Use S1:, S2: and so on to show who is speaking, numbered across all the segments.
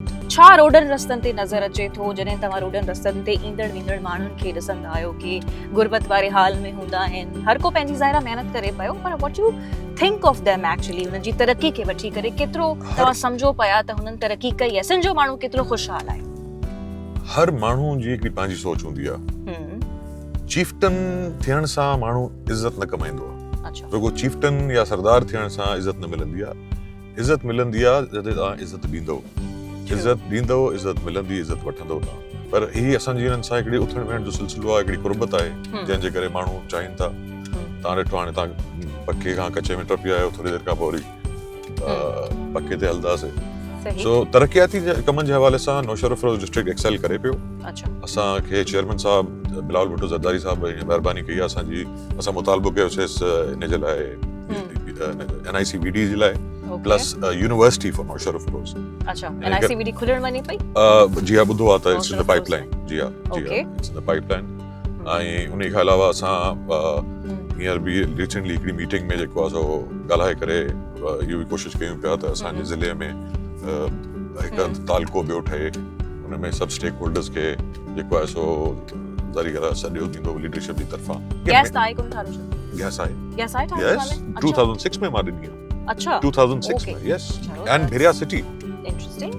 S1: छा रोडनि रस्तनि ते नज़र अचे थो जॾहिं तव्हां रोडनि रस्तनि ते ईंदड़ वेंदड़ माण्हुनि खे ॾिसंदा आहियो कि गुरबत वारे हाल में हूंदा आहिनि, हर को पंहिंजी ज़ाहिरा महिनत करे पियो, पर what U think of them actually हुननि जी तरक़ी खे वठी करे केतिरो तव्हां सम्झो पिया त हुननि तरक़ी कई आहे, सिंध जो माण्हू केतिरो ख़ुशहाल आहे?
S2: हर माण्हू जी हिकिड़ी पंहिंजी सोच हूंदी आहे। चीफ्टन थियण सां माण्हू इज़त न कमाईंदो आहे।
S1: अच्छा।
S2: रुगो चीफ्टन या सरदार थियण सां इज़त न मिलंदी आहे। इज़त मिलंदी आहे जॾहिं तव्हां इज़त ॾींदव, इज़त मिलंदी, इज़त वठंदव तव्हां। पर ही असांजी हिननि सां हिकिड़ी उथण वेहण जो सिलसिलो आहे, हिकिड़ी कुर्बत आहे, जंहिंजे करे माण्हू चाहिनि था। तव्हां ॾिठो हाणे तव्हां पके खां कचे में टपी आहियो, थोरी देरि खां पोइ वरी पके ते हलंदासीं। सो तरक़ियाती कमनि जे हवाले सां नौशहर फिरोज डिस्ट्रिक्ट एक्सेल करे पियो। असांखे चेयरमैन साहब बिलावल भुट्टो ज़रदारी साहब महिरबानी कई आहे असांजी, असां मुतालबो कयोसीं हिन जे लाइ NICVD जे लाइ plus university for Naushahro Feroze.
S1: अच्छा, NICVD खुलण वञे पई?
S2: जी हा, ॿुधो आहे त इट्स इन द पाइपलाइन। जी हा, इट्स इन द पाइपलाइन। ऐं उन खां अलावा असां हींअर बि रिसेंटली हिकिड़ी मीटिंग में जेको आहे सो ॻाल्हाए करे इहो बि कोशिशि कयूं पिया त असांजे ज़िले में हिकु तालको ॿियो ठहे, हुन में सभु स्टेक होल्डर्स खे जेको आहे सो ज़री करे सॼो थींदो लीडरशिप जी तरफ़ां।
S1: गैस आहे कोन ठारो छो?
S2: गैस आहे।
S1: गैस आहे ठारो में?
S2: 2006 में मां ॾिनी आहे।
S1: अच्छा,
S2: 2006 में, यस। एंड भिरिया सिटी।
S1: इंटरेस्टिंग।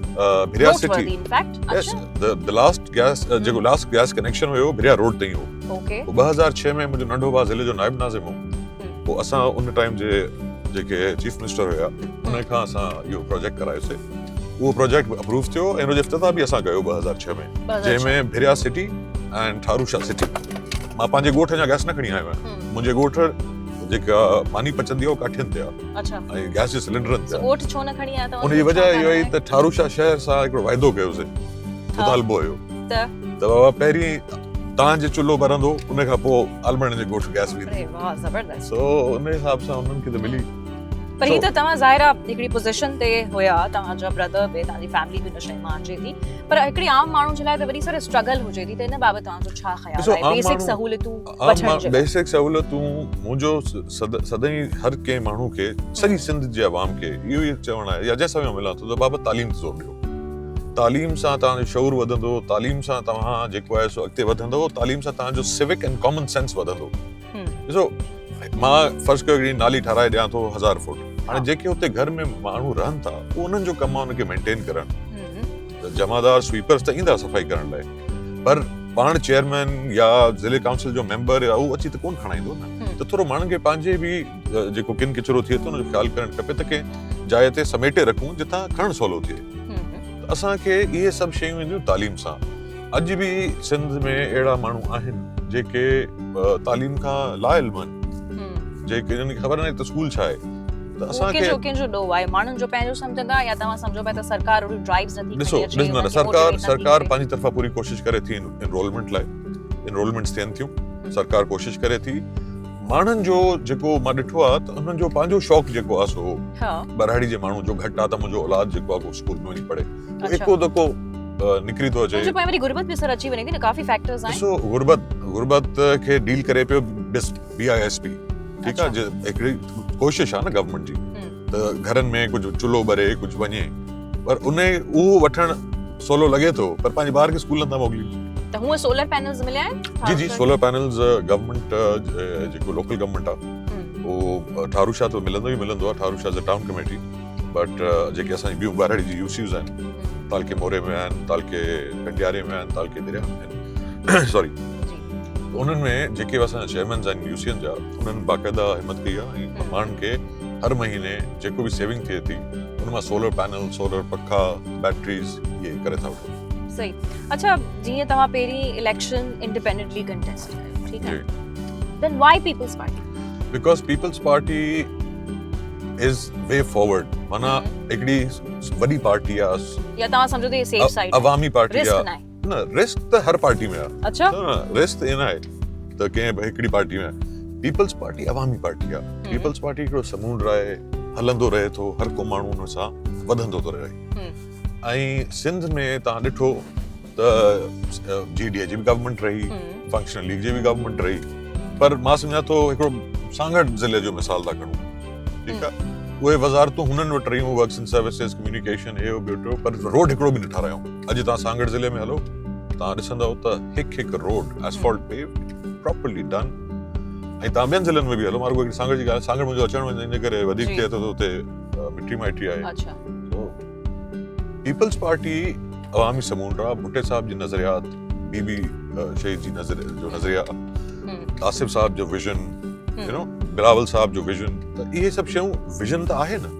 S2: भिरिया city, in fact. Yes, the last guess जेको लास्ट गैस कनेक्शन हुयो भिरिया रोड ते ही हो। ओके। 2006 में मुंहिंजो नंढो भाउ ज़िले जो नाइब नाज़िम हो, पोइ असां उन टाइम जे जेके चीफ मिनिस्टर हुया उन खां असां इहो प्रोजेक्ट करायोसीं। उहो प्रोजेक्ट अप्रूव थियो ऐं हुनजो इफ्तिताह बि असां कयो 2006 में, जंहिंमें भिरिया सिटी ऐं ठारूशा सिटी। मां पंहिंजे ॻोठ जा गैस न खणी आयो आहियां। मुंहिंजे ॻोठ जेका मानी पचंदी आहे काठियुनि ते आहे। अच्छा। ऐं गैस जे सिलेंडरनि ते। ॻोठ छो न खणी आया तव्हां? उनजी वजह इहो ई त ठारूशा शहर सां हिकिड़ो वाइदो कयोसीं, मुतालबो हुयो त बाबा पहिरीं तव्हांजे चुल्हो ॿरंदो, उन खां पोइ आलमण जे ॻोठ गैस वेंदी।
S1: अरे वाह, ज़बरदस्त।
S2: सो उन हिसाब सां उन्हनि खे त मिली।
S1: पर ही त तव्हां ज़ाहिरा हिकिड़ी पोज़ीशन ते हुया, तव्हांजा ब्रदर बि, तव्हांजी फैमिली बि हिन शइ मां अचे थी, पर हिकिड़ी आम माण्हू जे लाइ त वरी सारी स्ट्रगल हुजे थी, त इन बाबति तव्हांजो छा ख़्याल आहे? बेसिक सहूलियतूं
S2: बेसिक सहूलियतूं मुंहिंजो सदाईं हर कंहिं माण्हू खे, सॼी सिंध जे अवाम खे इहो ई चवणु आहे, या जंहिंसां बि मिलां थो, त बाबा तालीम ते ज़ोर ॾियो। तालीम सां तव्हांजो शऊर वधंदो, तालीम सां तव्हां जेको आहे सो अॻिते वधंदो, तालीम सां तव्हांजो सिविक एंड कॉमन सेंस वधंदो। ॾिसो, मां फर्ज़ कयो हिकिड़ी नाली ठाराए ॾियां थो 1000 फुट, हाणे जेके हुते घर में माण्हू रहनि था उन्हनि जो कमु आहे उनखे मेंटेन करणु। जमादार स्वीपर्स त ईंदा सफ़ाई करण लाइ, पर पाण चेयरमैन या ज़िले काउंसिल जो मेंबर या उहो अची त कोन खणाईंदो न, त थोरो माण्हुनि खे पंहिंजे बि जेको किन किचिरो थिए थो उनजो ख़्यालु करणु खपे त कंहिं जाइ ते समेटे रखूं जितां खणणु सवलो थिए। त असांखे इहे सभु शयूं ईंदियूं तालीम सां। अॼु बि सिंध में अहिड़ा माण्हू आहिनि जेके तालीम खां लाइल्म आहिनि, जेके इन्हनि खे ख़बर नाहे त स्कूल छा आहे। त असांखे
S1: कंहिंजो ॾोह आहे? माण्हुनि जो पंहिंजो सम्झंदा या तव्हां सम्झो पिया त सरकार ओड़ी ड्राइव्स नथी
S2: ॾिसो न, सरकार पंहिंजी तरफ़ां पूरी कोशिशि करे थी एनरोलमेंट लाइ, एनरोलमेंट्स थियनि थियूं, सरकार कोशिशि करे थी। माण्हुनि जो जेको मां ॾिठो आहे त उन्हनि जो पंहिंजो शौक़ु जेको आहे सो बरहाड़ी जे माण्हू जो घटि आहे त मुंहिंजो औलाद जेको आहे स्कूल में वञी पढ़े, हिकु दको निकिरी थो अचे।
S1: वरी गुरबत बि असर अची वञे थी न, काफ़ी फैक्टर्स आहिनि।
S2: ॾिसो, गुरबत खे डील करे पियो BISP, ठीकु आहे, हिकिड़ी कोशिशि आहे न गवर्नमेंट जी त घरनि में कुझु चुल्हो ॿरे, कुझु वञे, पर उहो वठणु सवलो लॻे थो, पर पंहिंजे ॿार खे स्कूल नथा मोकिलियूं।
S1: त हूअं सोलर पैनल्स मिलिया आहिनि?
S2: जी, सोलर पैनल्स गवर्नमेंट जेको लोकल गवर्नमेंट आहे उहो ठारूशा तो मिलंदो आहे, Tharushah as a town committee, but जेके असांजी ॿियूं ॿारहड़ी जी यूसीज़ आहिनि, तालके मोरे में आहिनि, तालके कंडियारे में आहिनि, तालके दरिया में आहिनि, सॉरी, उन्हनि में जेके असांजा चेयरमैन आहिनि यूसीएन जा, उन्हनि बाक़ाइदा हिम्मत कई आहे ऐं माण्हुनि खे हर महीने जेको बि सेविंग थिए थी उन मां सोलर पैनल, सोलर पखा, बैटरीज़ इहे करे था वठो।
S1: सही। अच्छा, जीअं तव्हां पहिरीं इलेक्शन इंडिपेंडेंटली कंटेस्ट कयो, ठीकु आहे, then why Peoples Party? Because
S2: Peoples Party is way forward, माना हिकिड़ी वॾी पार्टी आहे, या तव्हां सम्झो त सेफ साइड अवामी पार्टी आहे। न, रिस्क त हर पार्टी में आहे। अच्छा, रिस्क इन आहे त कंहिं हिकिड़ी पार्टी में आहे। पीपल्स पार्टी अवामी पार्टी आहे। पीपल्स पार्टी हिकिड़ो समूंड आहे, हलंदो रहे थो, हर को माण्हू हुन सां वधंदो थो रहे। ऐं सिंध में तव्हां ॾिठो त GDA जी बि गवर्नमेंट रही, फंक्शनल लीग जी बि गवर्नमेंट रही, पर मां सम्झां थो हिकिड़ो सांगड़ ज़िले जो मिसाल था खणूं, ठीकु आहे, उहे वज़ारतूं हुननि वटि रहियूं, वर्क्स एंड सर्विसेज, कम्युनिकेशन, हे हो ॿियो पर रोड हिकिड़ो बि न ठारायूं। अॼु तव्हां सांगड़ ज़िले में हलो, तव्हां ॾिसंदव त हिकु road asphalt paved, properly done. ऐं तव्हां ॿियनि ज़िलनि में बि हलो, मां रुॻो सांगड़ जी ॻाल्हि, सांगड़ मुंहिंजो अचण वञण इन करे वधीक
S1: जी।
S2: थिए थो त हुते मिटी माइटी आहे।
S1: अच्छा,
S2: पीपल्स पार्टी अवामी समूंड आहे, भुट्टे साहब जी नज़रियात, बीबी शहीद जी नज़रिया, आसिफ साहब जो विजन, यू नो, बिलावल साहब जो विजन, त इहे सभु शयूं विजन त आहे न।